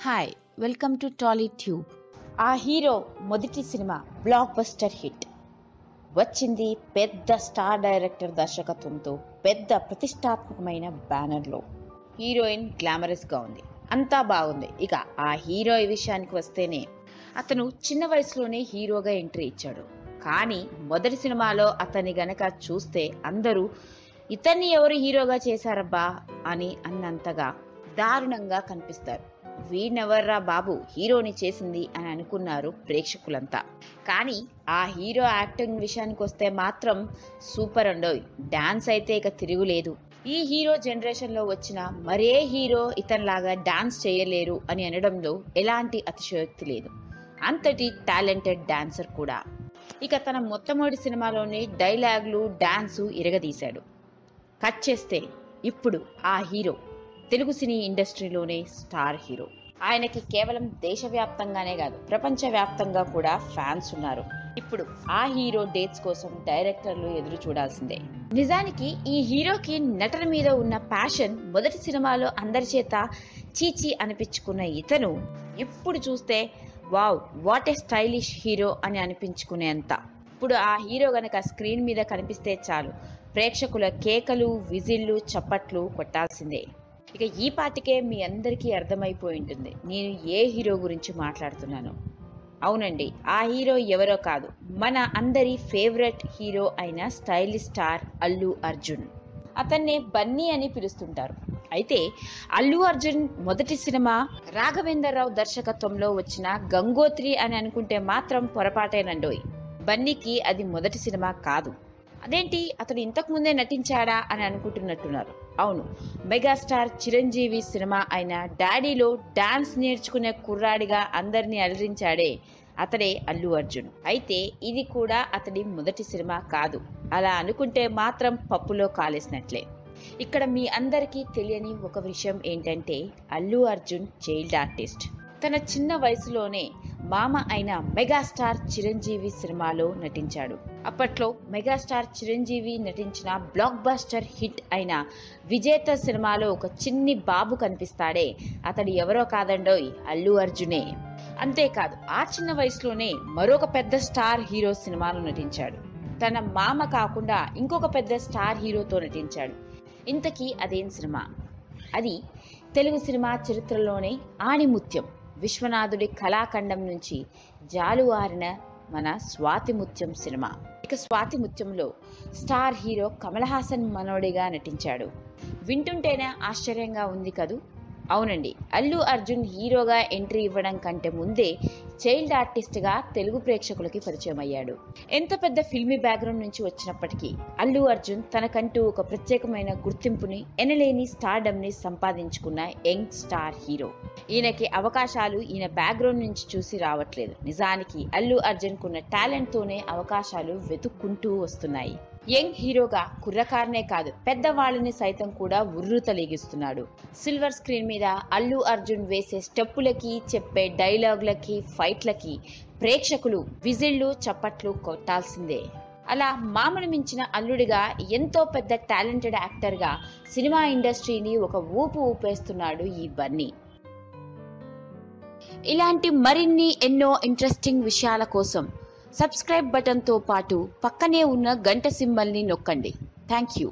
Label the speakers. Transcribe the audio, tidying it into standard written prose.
Speaker 1: Hi welcome to Tally tube. ఆ hero మొదటి cinema block buster hit వచ్చింది. పెద్ద స్టార్ డైరెక్టర్ దర్శకత్వంతో పెద్ద ప్రతిష్టాత్మకమైన బ్యానర్లో. హీరోయిన్ గ్లామరస్గా ఉంది, అంతా బాగుంది. ఇక ఆ హీరో విషయానికి వస్తేనే అతను చిన్న వయసులోనే హీరోగా ఎంట్రీ ఇచ్చాడు. కానీ మొదటి సినిమాలో అతన్ని గనక చూస్తే అందరూ ఇతన్ని ఎవరు హీరోగా చేశారబ్బా అని అన్నంతగా దారుణంగా కనిపిస్తారు. వీణెవర్రా బాబు హీరోని చేసింది అని అనుకున్నారు ప్రేక్షకులంతా. కానీ ఆ హీరో యాక్టింగ్ విషయానికి వస్తే మాత్రం సూపర్ అండోయ్. డాన్స్ అయితే ఇక తిరుగులేదు. ఈ హీరో జనరేషన్ లో వచ్చిన మరే హీరో ఇతనిలాగా డాన్స్ చేయలేరు అని అనడంలో ఎలాంటి అతిశయోక్తి లేదు. అంతటి టాలెంటెడ్ డాన్సర్ కూడా. ఇక తన మొట్టమొదటి సినిమాలోనే డైలాగులు డాన్సు ఇరగదీశాడు. కట్ చేస్తే ఇప్పుడు ఆ హీరో తెలుగు సినీ ఇండస్ట్రీలోనే స్టార్ హీరో. ఆయనకి కేవలం దేశవ్యాప్తంగానే కాదు ప్రపంచవ్యాప్తంగా కూడా ఫ్యాన్స్ ఉన్నారు. ఇప్పుడు ఆ హీరో డేట్స్ కోసం డైరెక్టర్లు ఎదురు చూడాల్సిందే. నిజానికి ఈ హీరోకి నటన మీద ఉన్న ప్యాషన్ మొదటి సినిమాలో అందరి చేత చీచీ అనిపించుకున్న ఇతను ఇప్పుడు చూస్తే wow what a stylish hero అని అనిపించుకునేంత. ఇప్పుడు ఆ హీరో గనక స్క్రీన్ మీద కనిపిస్తే చాలు ప్రేక్షకుల కేకలు, విజిల్లు, చప్పట్లు కొట్టాల్సిందే. ఇక ఈ పాటికే మీ అందరికీ అర్థమైపోయి ఉంటుంది నేను ఏ హీరో గురించి మాట్లాడుతున్నాను. అవునండి, ఆ హీరో ఎవరో కాదు, మన అందరి ఫేవరెట్ హీరో అయిన స్టైలిష్ స్టార్ అల్లు అర్జున్. అతన్నే బన్నీ అని పిలుస్తుంటారు. అయితే అల్లు అర్జున్ మొదటి సినిమా రాఘవేంద్రరావు దర్శకత్వంలో వచ్చిన గంగోత్రి అని అనుకుంటే మాత్రం పొరపాటేనండోయ్. బన్నీకి అది మొదటి సినిమా కాదు. అదేంటి అతడు ఇంతకు ముందే నటించాడా అని అనుకుంటున్నట్టున్నారు. అవును, మెగాస్టార్ చిరంజీవి సినిమా అయిన డాడీలో డాన్స్ నేర్చుకునే కుర్రాడిగా అందరినీ అలరించాడే అతడే అల్లు అర్జున్. అయితే ఇది కూడా అతడి మొదటి సినిమా కాదు. అలా అనుకుంటే మాత్రం పప్పులో కాలేసినట్లే. ఇక్కడ మీ అందరికీ తెలియని ఒక విషయం ఏంటంటే అల్లు అర్జున్ చైల్డ్ ఆర్టిస్ట్. తన చిన్న వయసులోనే మామ అయిన మెగాస్టార్ చిరంజీవి సినిమాలో నటించాడు. అప్పట్లో మెగాస్టార్ చిరంజీవి నటించిన బ్లాక్ బస్టర్ హిట్ అయిన విజేత సినిమాలో ఒక చిన్ని బాబు కనిపిస్తాడే అతడు ఎవరో కాదండోయ్ అల్లు అర్జునే. అంతేకాదు ఆ చిన్న వయసులోనే మరొక పెద్ద స్టార్ హీరో సినిమాలో నటించాడు. తన మామ కాకుండా ఇంకొక పెద్ద స్టార్ హీరోతో నటించాడు. ఇంతకీ అదేం సినిమా? అది తెలుగు సినిమా చరిత్రలోనే ఆణిముత్యం, విశ్వనాథుడి కళాఖండం నుంచి జాలువారిన మన స్వాతిముత్యం సినిమా. ఇక స్వాతిముత్యంలో స్టార్ హీరో కమల్ హాసన్ మనోడిగా నటించాడు. వింటుంటేనే ఆశ్చర్యంగా ఉంది కదూ. అవునండి, అల్లు అర్జున్ హీరోగా ఎంట్రీ ఇవ్వడం కంటే ముందే చైల్డ్ ఆర్టిస్ట్గా తెలుగు ప్రేక్షకులకి పరిచయం అయ్యాడు. ఎంత పెద్ద ఫిల్మీ బ్యాక్గ్రౌండ్ నుంచి వచ్చినప్పటికీ అల్లు అర్జున్ తనకంటూ ఒక ప్రత్యేకమైన గుర్తింపుని, ఎనలేని స్టార్డమ్ని సంపాదించుకున్న యంగ్ స్టార్ హీరో. ఈయనకి అవకాశాలు ఈయన బ్యాక్గ్రౌండ్ నుంచి చూసి రావట్లేదు. నిజానికి అల్లు అర్జున్ కున్న టాలెంట్తోనే అవకాశాలు వెతుక్కుంటూ వస్తున్నాయి. యంగ్ హీరోగా కుర్రకారనే కాదు పెద్దవాళ్ళని సైతం కూడా ఉర్రూతలీగిస్తున్నాడు. సిల్వర్ స్క్రీన్ మీద అల్లు అర్జున్ వేసే స్టెప్పులకి, చెప్పే డైలాగులకి, ఫైట్లకి ప్రేక్షకులు విజిళ్లు, చప్పట్లు కొట్టాల్సిందే. అలా మామను మించిన అల్లుడిగా ఎంతో పెద్ద టాలెంటెడ్ యాక్టర్గా సినిమా ఇండస్ట్రీని ఒక ఊపు ఊపేస్తున్నాడు ఈ బన్నీ. ఇలాంటి మరిన్ని ఎన్నో ఇంట్రెస్టింగ్ విషయాల కోసం సబ్స్క్రైబ్ బటన్తో పాటు పక్కనే ఉన్న గంట సింబల్ని నొక్కండి. Thank you.